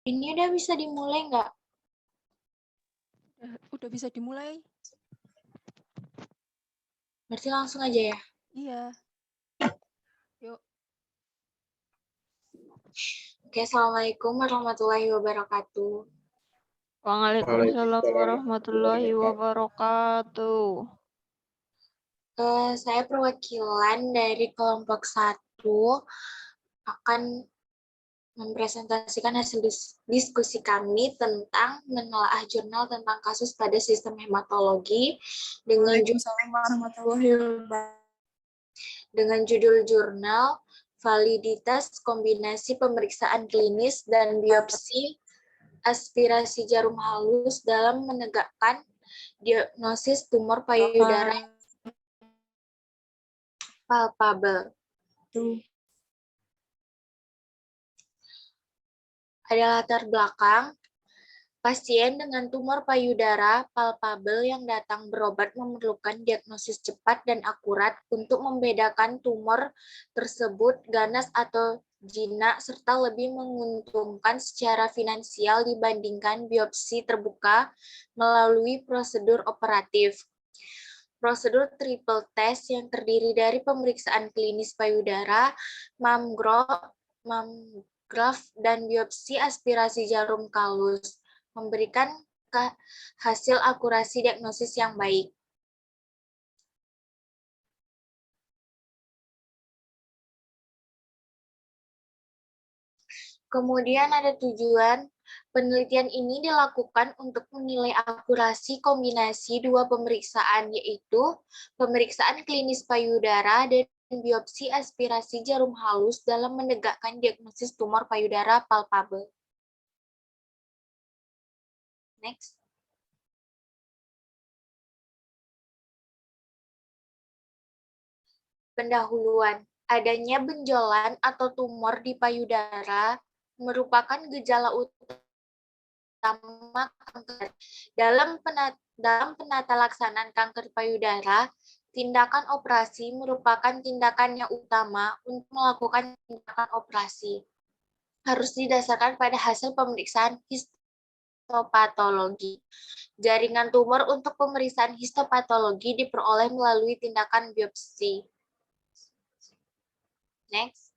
Ini udah bisa dimulai nggak? Udah bisa dimulai? Berarti langsung aja ya. Iya. Yuk. Oke, Assalamualaikum warahmatullahi wabarakatuh. Waalaikumsalam warahmatullahi wabarakatuh. Saya perwakilan dari kelompok 1 akan mempresentasikan hasil diskusi kami tentang menelaah jurnal tentang kasus pada sistem hematologi dengan judul jurnal Validitas Kombinasi Pemeriksaan Klinis dan Biopsi Aspirasi Jarum Halus dalam Menegakkan Diagnosis Tumor Payudara Palpabel. Ada latar belakang. Pasien dengan tumor payudara palpabel yang datang berobat memerlukan diagnosis cepat dan akurat untuk membedakan tumor tersebut ganas atau jinak serta lebih menguntungkan secara finansial dibandingkan biopsi terbuka melalui prosedur operatif. Prosedur triple test yang terdiri dari pemeriksaan klinis payudara, mamograf, dan biopsi aspirasi jarum kalus memberikan hasil akurasi diagnosis yang baik. Kemudian ada tujuan. Penelitian ini dilakukan untuk menilai akurasi kombinasi dua pemeriksaan, yaitu pemeriksaan klinis payudara dan biopsi aspirasi jarum halus dalam menegakkan diagnosis tumor payudara palpabel. Next. Pendahuluan. Adanya benjolan atau tumor di payudara merupakan gejala utama kanker. Dalam penata laksanaan kanker payudara, tindakan operasi merupakan tindakan yang utama untuk melakukan tindakan operasi. Harus didasarkan pada hasil pemeriksaan histopatologi. Jaringan tumor untuk pemeriksaan histopatologi diperoleh melalui tindakan biopsi. Next.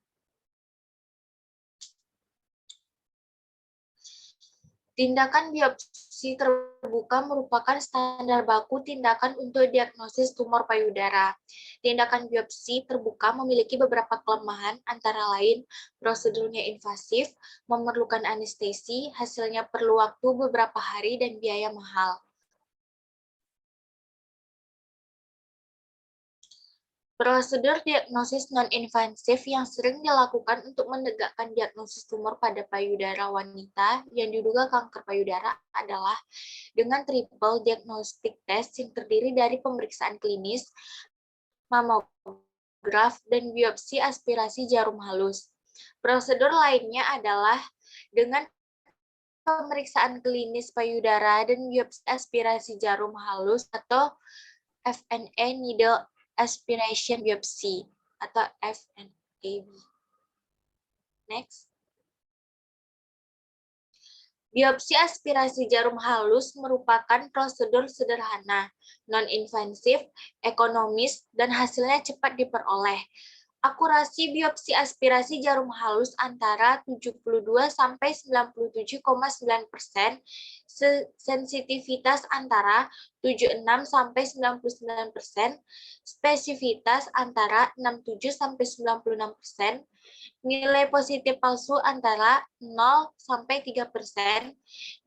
Tindakan biopsi terbuka merupakan standar baku tindakan untuk diagnosis tumor payudara. Tindakan biopsi terbuka memiliki beberapa kelemahan, antara lain prosedurnya invasif, memerlukan anestesi, hasilnya perlu waktu beberapa hari, dan biaya mahal. Prosedur diagnosis non-invasif yang sering dilakukan untuk menegakkan diagnosis tumor pada payudara wanita yang diduga kanker payudara adalah dengan triple diagnostic test yang terdiri dari pemeriksaan klinis, mamograf, dan biopsi aspirasi jarum halus. Prosedur lainnya adalah dengan pemeriksaan klinis payudara dan biopsi aspirasi jarum halus atau FNA needle aspiration biopsy atau FNAB. Next. Biopsi aspirasi jarum halus merupakan prosedur sederhana, non-invasif, ekonomis, dan hasilnya cepat diperoleh. Akurasi biopsi aspirasi jarum halus antara 72 sampai 97,9%, sensitivitas antara 76 sampai 99%, spesifitas antara 67 sampai 96%, nilai positif palsu antara 0 sampai 3%,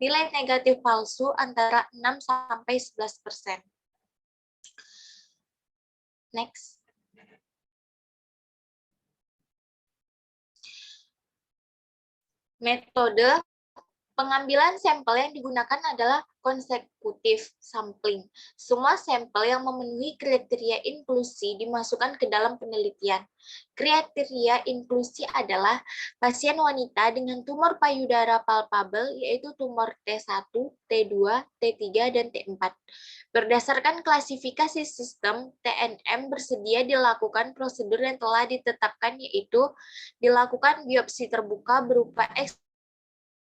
nilai negatif palsu antara 6 sampai 11%. Next. Metode pengambilan sampel yang digunakan adalah konsekutif sampling. Semua sampel yang memenuhi kriteria inklusi dimasukkan ke dalam penelitian. Kriteria inklusi adalah pasien wanita dengan tumor payudara palpabel, yaitu tumor T1, T2, T3, dan T4. Berdasarkan klasifikasi sistem, TNM bersedia dilakukan prosedur yang telah ditetapkan, yaitu dilakukan biopsi terbuka berupa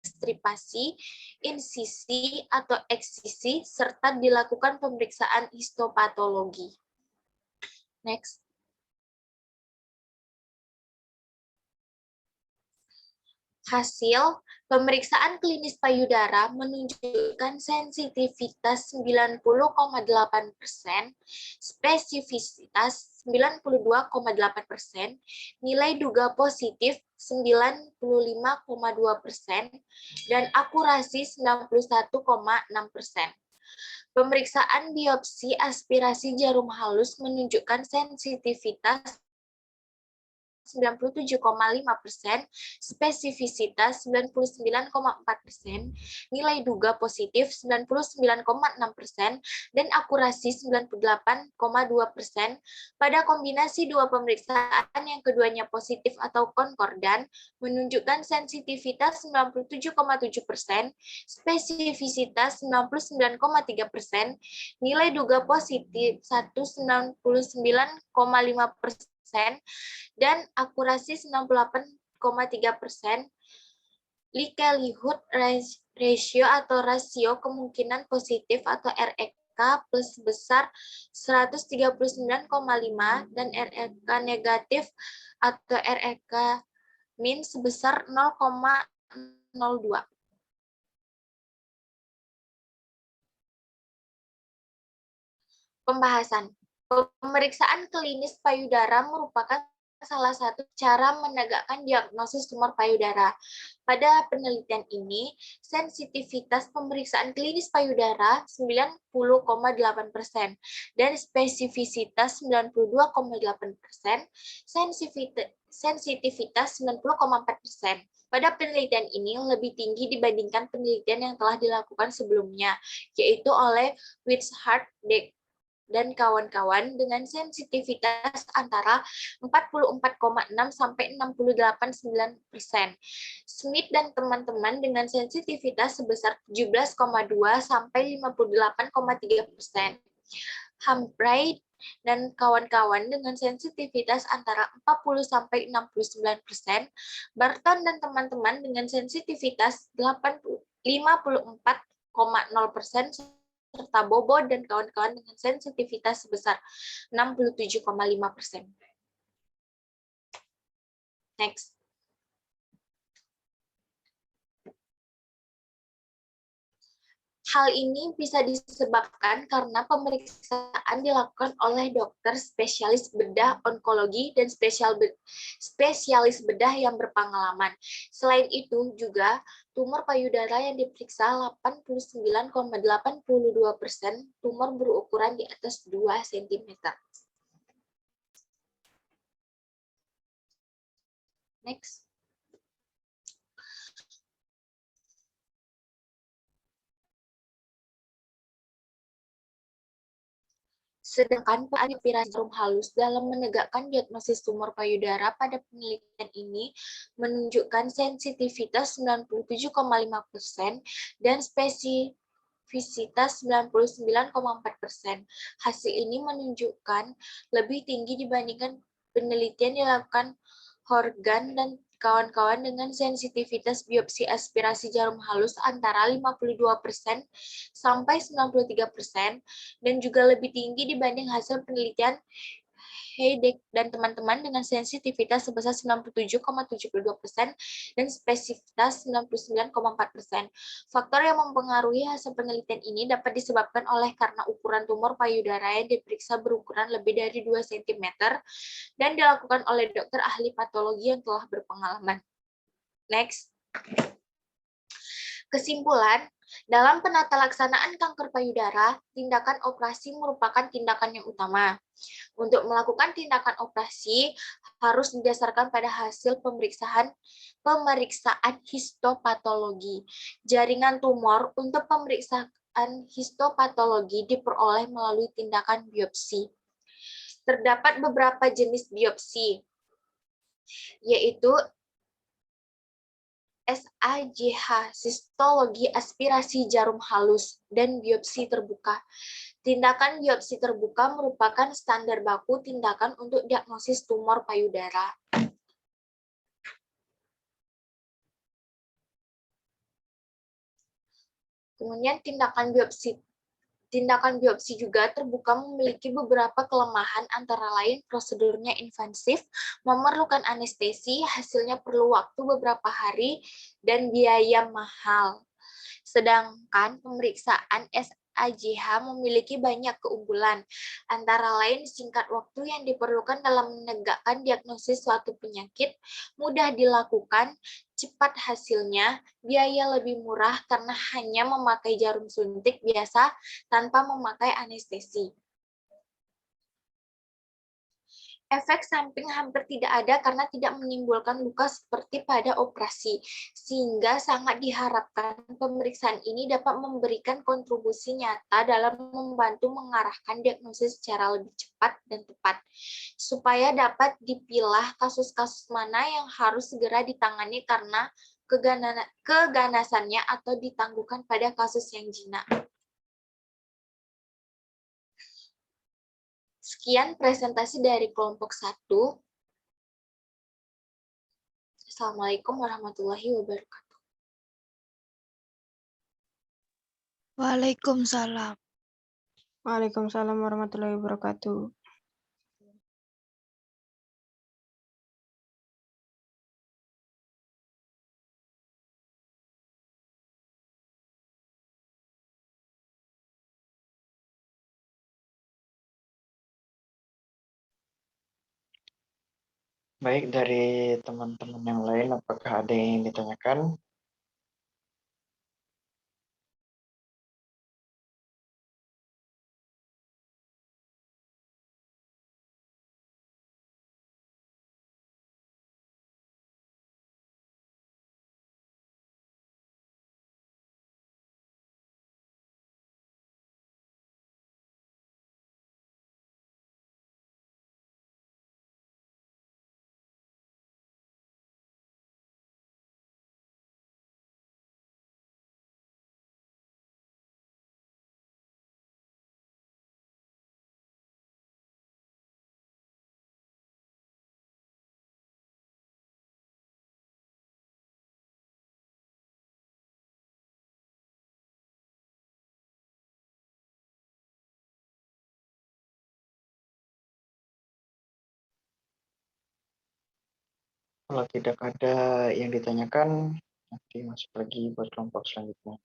ekstripasi, insisi, atau eksisi, serta dilakukan pemeriksaan histopatologi. Next. Hasil pemeriksaan klinis payudara menunjukkan sensitivitas 90,8%, spesifisitas 92,8%, nilai duga positif 95,2%, dan akurasi 91,6%. Pemeriksaan biopsi aspirasi jarum halus menunjukkan sensitivitas 97,5%, spesifisitas 99,4%, nilai duga positif 99,6%, dan akurasi 98,2%. Pada kombinasi dua pemeriksaan yang keduanya positif atau konkordan, menunjukkan sensitivitas 97,7%, spesifisitas 99,3%, nilai duga positif 199,5%, dan akurasi 98,3%. Likelihood ratio atau rasio kemungkinan positif atau REK plus sebesar 139,5 dan REK negatif atau REK min sebesar 0,02. Pembahasan. Pemeriksaan klinis payudara merupakan salah satu cara menegakkan diagnosis tumor payudara. Pada penelitian ini, sensitivitas pemeriksaan klinis payudara 90,8% dan spesifisitas 92,8%, sensitivitas 90,4%. Pada penelitian ini lebih tinggi dibandingkan penelitian yang telah dilakukan sebelumnya, yaitu oleh Wishart dan kawan-kawan dengan sensitivitas antara 44,6 sampai 68,9%. Smith dan teman-teman dengan sensitivitas sebesar 17,2 sampai 58,3%. Humphrey dan kawan-kawan dengan sensitivitas antara 40 sampai 69%. Barton dan teman-teman dengan sensitivitas 54,0%, serta Bobo dan kawan-kawan dengan sensitivitas sebesar 67,5%. Next. Hal ini bisa disebabkan karena pemeriksaan dilakukan oleh dokter spesialis bedah onkologi dan spesialis bedah yang berpengalaman. Selain itu juga tumor payudara yang diperiksa 89,82% tumor berukuran di atas 2 cm. Next. Sedangkan aspirasi jarum halus dalam menegakkan diagnosis tumor payudara pada penelitian ini menunjukkan sensitivitas 97,5% dan spesifisitas 99,4%. Hasil ini menunjukkan lebih tinggi dibandingkan penelitian dilakukan Horgan dan kawan-kawan dengan sensitivitas biopsi aspirasi jarum halus antara 52% sampai 93% dan juga lebih tinggi dibanding hasil penelitian Heidegger dan teman-teman dengan sensitivitas sebesar 97,72% dan spesifisitas 99,4%. Faktor yang mempengaruhi hasil penelitian ini dapat disebabkan oleh karena ukuran tumor payudara yang diperiksa berukuran lebih dari 2 cm dan dilakukan oleh dokter ahli patologi yang telah berpengalaman. Next. Kesimpulan, dalam penata laksanaan kanker payudara, tindakan operasi merupakan tindakan yang utama. Untuk melakukan tindakan operasi harus didasarkan pada hasil pemeriksaan histopatologi. Jaringan tumor untuk pemeriksaan histopatologi diperoleh melalui tindakan biopsi. Terdapat beberapa jenis biopsi, yaitu SAJH, sistologi aspirasi jarum halus, dan biopsi terbuka. Tindakan biopsi terbuka merupakan standar baku tindakan untuk diagnosis tumor payudara. Kemudian tindakan biopsi juga terbuka memiliki beberapa kelemahan, antara lain prosedurnya invasif, memerlukan anestesi, hasilnya perlu waktu beberapa hari, dan biaya mahal. Sedangkan pemeriksaan SAJH memiliki banyak keunggulan, antara lain singkat waktu yang diperlukan dalam menegakkan diagnosis suatu penyakit, mudah dilakukan, cepat hasilnya, biaya lebih murah karena hanya memakai jarum suntik biasa tanpa memakai anestesi. Efek samping hampir tidak ada karena tidak menimbulkan luka seperti pada operasi, sehingga sangat diharapkan pemeriksaan ini dapat memberikan kontribusi nyata dalam membantu mengarahkan diagnosis secara lebih cepat dan tepat, supaya dapat dipilah kasus-kasus mana yang harus segera ditangani karena keganasannya atau ditangguhkan pada kasus yang jinak. Sekian presentasi dari kelompok 1. Assalamualaikum warahmatullahi wabarakatuh. Waalaikumsalam. Waalaikumsalam warahmatullahi wabarakatuh. Baik, dari teman-teman yang lain, apakah ada yang ditanyakan? Kalau tidak ada yang ditanyakan, nanti masuk lagi buat kelompok selanjutnya.